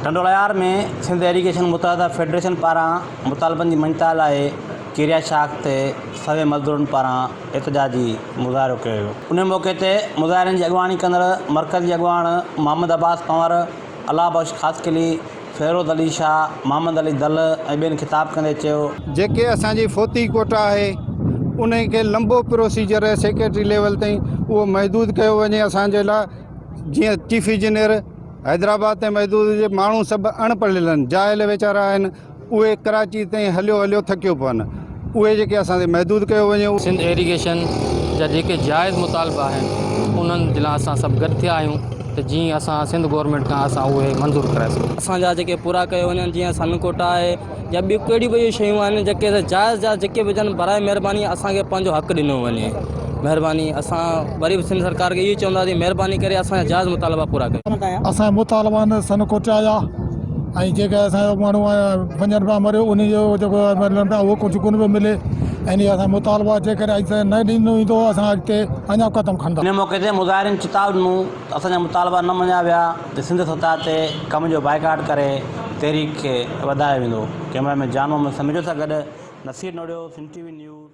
टंडोलायार में Sindh irrigation मुतहदा federation पारां मुतालबनि जी मञता लाइ किरिया शाख ते सवे मज़दूरनि पारां एहतजाजी मुज़ाहिरो कयो वियो। उन मौक़े ते मुज़ाहिरनि जी अॻवानी कंदड़ मरकज़ी अॻवान मोहम्मद अब्बास पंवर, अला बख्श खासकिली, फेरोज़ अली शाह, मोहम्मद अली दल ऐं ॿियनि ख़िताब कंदे चयो, जेके असांजी फोती कोटा आहे उन खे लंबो प्रोसीजर आहे सेक्रेटरी लेवल ताईं उहो महदूद कयो वञे असांजे लाइ। जीअं चीफ इंजीनियर हैदराबाद ते महदूद हुजे, माण्हू सभु अणपढ़ियल आहिनि, जाइल वीचारा आहिनि, उहे कराची ताईं हलियो थकियो पवनि, उहे जेके असांखे महदूद कयो वञे। सिंध एरीगेशन जा जेके जाइज़ मुतालबा आहिनि उन्हनि जे लाइ असां सभु गॾु थिया आहियूं त जीअं असां सिंध गवर्नमेंट खां असां उहे मंज़ूर कराए सघूं। असांजा जेके पूरा कयो वञनि, जीअं सन कोटा आहे या ॿियूं कहिड़ियूं ॿियूं शयूं आहिनि जेके जाइज़ जा जेके बि हुजनि, बराए महिरबानी असांखे पंहिंजो हक़ ॾिनो वञे। महिरबानी असां वरी बि सिंध सरकार खे इहो चवंदासीं, महिरबानी करे असांजा जाइज़ मुतालबा पूरा कयो। असांजा मुतालबा सन कोटा जा ऐं जेका असांजो माण्हू आहे 5 रुपया मरियो उन जो जेको उहो कुझु कोन पियो मिले ऐं असां मुतालबा जेकॾहिं न ॾींदो ईंदो असां अॻिते अञा क़दम खणंदा। इन मौक़े ते मुज़ाहिरनि चिताव ॾिनो त असांजा मुतालबा न मञिया विया त सिंध सतह ते कम जो बाइकाट करे तहरीक खे वधायो वेंदो। कैमरामैन जान मोहम्मद समीजो सां गॾु नसीर नोडियो, सिंध TV न्यूज़।